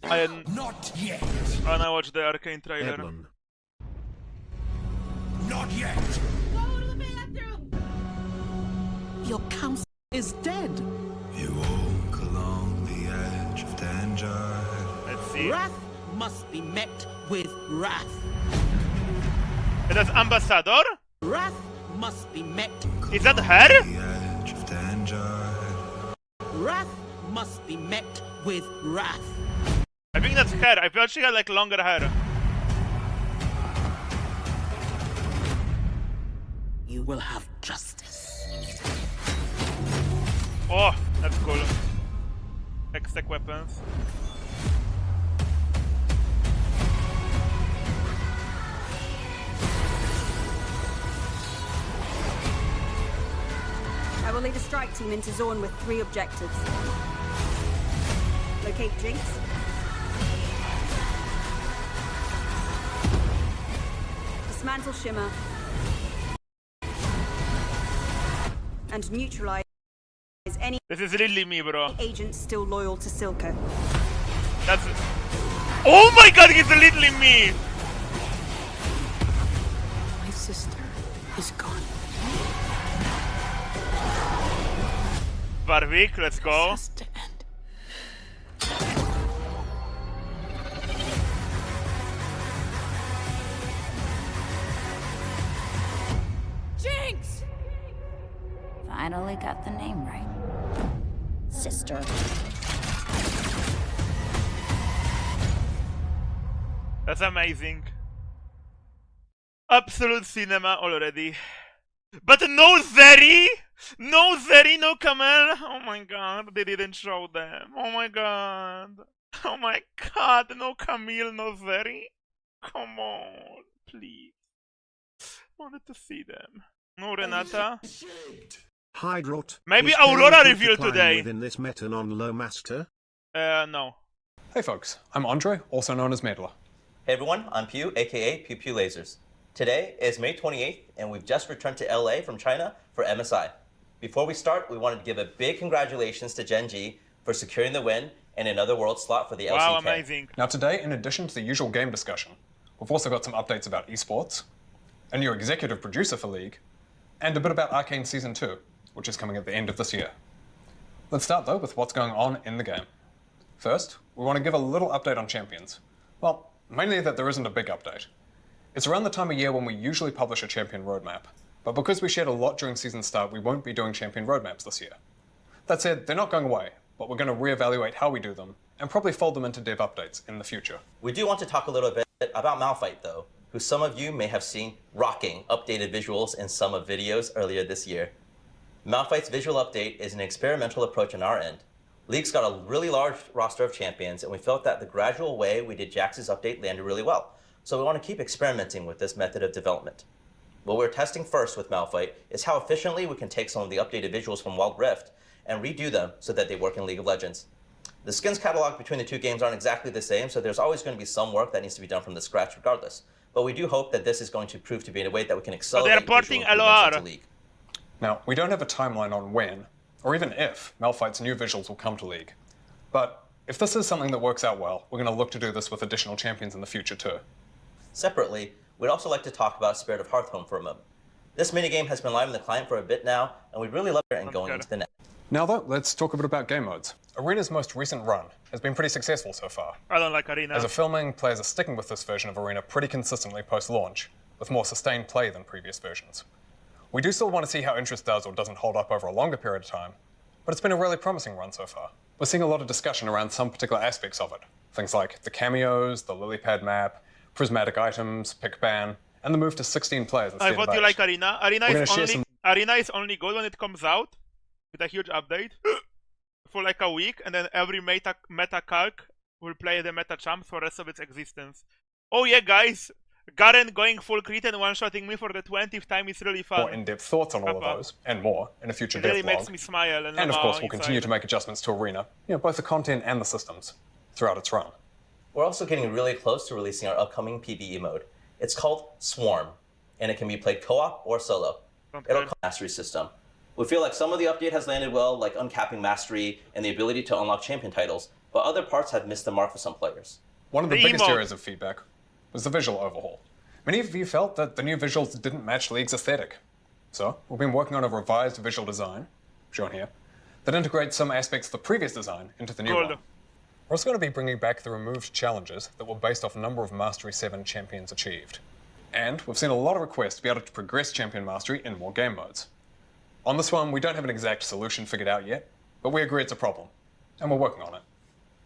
Not yet. When I watched the Arcane trailer. Evelyn. Not yet. Go to the bathroom. Your counsel is dead. You walk along the edge of danger. Let's see. Wrath must be met with wrath. That's Ambassador? Wrath must be met. Is that her? The edge of danger. Wrath must be met with wrath. I think that's her. I felt she had like longer hair. You will have justice. Oh, that's cool. Hextech weapons. I will lead a strike team into Zorn with 3 objectives. Locate Jinx. Dismantle Shimmer. And neutralize any This is really me, bro. agents still loyal to Silco. That's... Oh my god, he's literally me! My sister is gone. Warwick, let's go. Has to end. Jinx! Finally got the name right. Sister. That's amazing. Absolute cinema already. But no Zeri! No Zeri, no Camel! Oh my god, they didn't show them. Oh my god. Oh my god, no Camille, no Zeri. Come on, please. Wanted to see them. No Renata. Hi Drut. Maybe Is Aurora Karen revealed decline today. Within this meta non-low master. No. Hey folks, I'm Andre, also known as Medler. Hey everyone, I'm Pew, aka Pew Pew Lasers. Today is May 28th, and we've just returned to LA from China for MSI. Before we start, we wanted to give a big congratulations to Gen G for securing the win and another world slot for the LCK. Wow, amazing. Now today, in addition to the usual game discussion, we've also got some updates about esports, a new executive producer for League, and a bit about Arcane Season 2, which is coming at the end of this year. Let's start though with what's going on in the game. First, we want to give a little update on Champions. Well, mainly that there isn't a big update. It's around the time of year when we usually publish a champion roadmap, but because we shared a lot during season start, we won't be doing champion roadmaps this year. That said, they're not going away, but we're going to reevaluate how we do them, and probably fold them into dev updates in the future. We do want to talk a little bit about Malphite though, who some of you may have seen rocking updated visuals in some of videos earlier this year. Malphite's visual update is an experimental approach on our end. League's got a really large roster of champions, and we felt that the gradual way we did Jax's update landed really well. So we want to keep experimenting with this method of development. What we're testing first with Malphite is how efficiently we can take some of the updated visuals from Wild Rift and redo them so that they work in League of Legends. The skins catalog between the two games aren't exactly the same, so there's always going to be some work that needs to be done from the scratch regardless. But we do hope that this is going to prove to be in a way that we can accelerate they're porting visual improvements LOR. into League. Now, we don't have a timeline on when, or even if, Malphite's new visuals will come to League. But if this is something that works out well, we're going to look to do this with additional champions in the future too. Separately, we'd also like to talk about Spirit of Hearthhome for a moment. This minigame has been live in the client for a bit now, and we'd really love it and going into the net. Now though, let's talk a bit about game modes. Arena's most recent run has been pretty successful so far. I don't like Arena. As a filming, players are sticking with this version of Arena pretty consistently post-launch, with more sustained play than previous versions. We do still want to see how interest does or doesn't hold up over a longer period of time, but it's been a really promising run so far. We're seeing a lot of discussion around some particular aspects of it. Things like the cameos, the lily pad map, prismatic items, pick ban, and the move to 16 players I instead thought of you 8. like Arena. Arena is only good when it comes out with a huge update for like a week, and then every meta calc will play the meta champ for the rest of its existence. Oh yeah, guys, Garen going full crit and one-shotting me for the 20th time is really fun. More in-depth thoughts on all of those, and more, in a future It really dev vlog. makes me smile. And of course, we'll continue to make adjustments to Arena, both the content and the systems, throughout its run. We're also getting really close to releasing our upcoming PvE mode. It's called Swarm, and it can be played co-op or solo. It'll come mastery system. We feel like some of the update has landed well, like uncapping mastery and the ability to unlock champion titles, but other parts have missed the mark for some players. One of the The biggest emote. areas of feedback was the visual overhaul. Many of you felt that the new visuals didn't match League's aesthetic. So, we've been working on a revised visual design, shown here, that integrates some aspects of the previous design into the new Gold. one. We're also going to be bringing back the removed challenges that were based off a number of Mastery 7 champions achieved. And we've seen a lot of requests to be able to progress Champion Mastery in more game modes. On this one, we don't have an exact solution figured out yet, but we agree it's a problem, and we're working on it.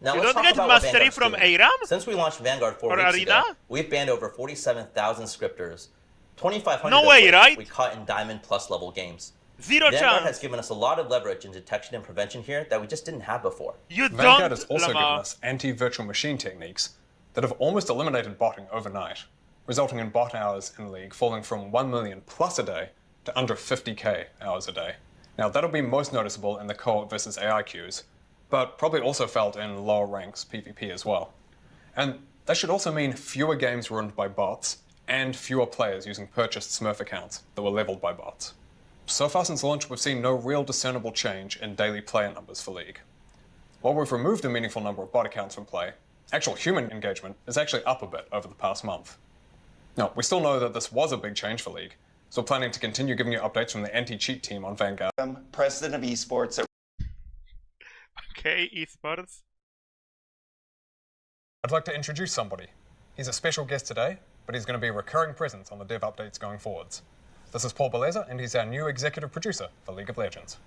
Now You let's don't talk get about what mastery Vanguard's from doing. ARAM? Since we launched Vanguard 4 Or weeks Arena? ago, we've banned over 47,000 scripters, 2,500 No of way, which right? we caught in Diamond Plus level games. Zero Vanguard has chance. given us a lot of leverage in detection and prevention here that we just didn't have before. You Vanguard don't, has also given Lamar. us anti-virtual machine techniques that have almost eliminated botting overnight, resulting in bot hours in League falling from 1 million plus a day to under 50k hours a day. Now, that'll be most noticeable in the co-op versus AI queues, but probably also felt in lower ranks PvP as well. And that should also mean fewer games ruined by bots and fewer players using purchased Smurf accounts that were leveled by bots. So far since launch, we've seen no real discernible change in daily player numbers for League. While we've removed a meaningful number of bot accounts from play, actual human engagement is actually up a bit over the past month. Now, we still know that this was a big change for League, so we're planning to continue giving you updates from the anti-cheat team on Vanguard. President of esports at Okay, esports. I'd like to introduce somebody. He's a special guest today, but he's going to be a recurring presence on the dev updates going forwards. This is Paul Beleza, and he's our new executive producer for League of Legends.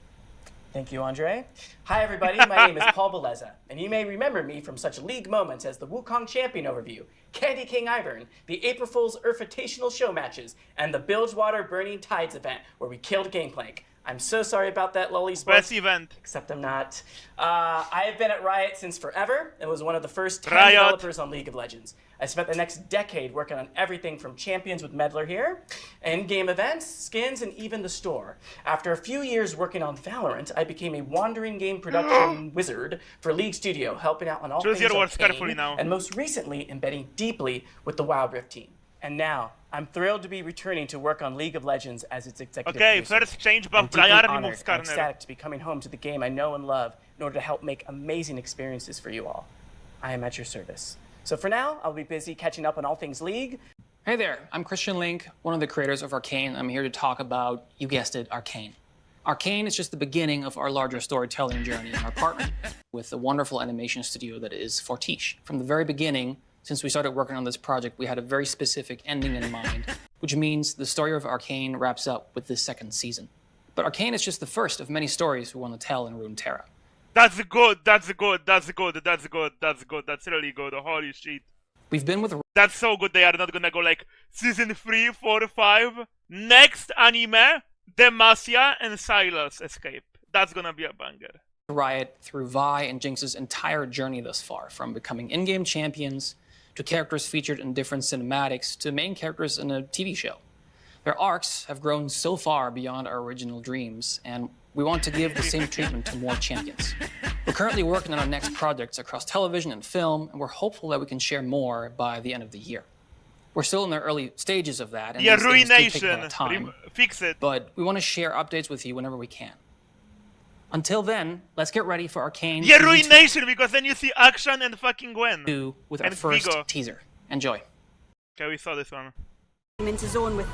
Thank you, Andre. Hi, everybody. My name is Paul Beleza, and you may remember me from such League moments as the Wukong Champion Overview, Candy King Ivern, the April Fool's Urfitational Show matches, and the Bilgewater Burning Tides event, where we killed Gangplank. I'm so sorry about that, Lolly Sports. Best event. Except I'm not. I have been at Riot since forever and was one of the first 10 Riot. developers on League of Legends. I spent the next decade working on everything from Champions with Meddler here, in-game events, skins, and even the store. After a few years working on Valorant, I became a wandering game production wizard for League Studio, helping out on all Choose things your words Arcane, carefully now. and most recently embedding deeply with the Wild Rift team. And now, I'm thrilled to be returning to work on League of Legends as its executive Okay, producer. first change I'm buff deeply Briar honored removes and Skarner. ecstatic to be coming home to the game I know and love in order to help make amazing experiences for you all. I am at your service. So for now, I'll be busy catching up on all things League. Hey there, I'm Christian Link, one of the creators of Arcane. I'm here to talk about, you guessed it, Arcane. Arcane is just the beginning of our larger storytelling journey and our partner with the wonderful animation studio that is Fortiche. From the very beginning, since we started working on this project, we had a very specific ending in mind, which means the story of Arcane wraps up with this second season. But Arcane is just the first of many stories we want to tell in Runeterra. That's good, that's good, that's good, that's good, that's good, that's really good, holy shit. We've been with That's so good they are not gonna go like season 3, 4, 5. Next anime, Demacia and Silas escape. That's gonna be a banger. Riot through Vi and Jinx's entire journey thus far, from becoming in-game champions, to characters featured in different cinematics, to main characters in a TV show. Their arcs have grown so far beyond our original dreams, and we want to give the same treatment to more champions. We're currently working on our next projects across television and film, and we're hopeful that we can share more by the end of the year. We're still in the early stages of that, and Yeah, these things do take a lot Ruination. of time, Fix it. but we want to share updates with you whenever we can. Until then, let's get ready for Arcane Yeah, Season Ruination, because then you see Action and fucking Gwen. 2 with our and first Vigo. teaser. Enjoy. Okay, we saw this one. Into Zorn with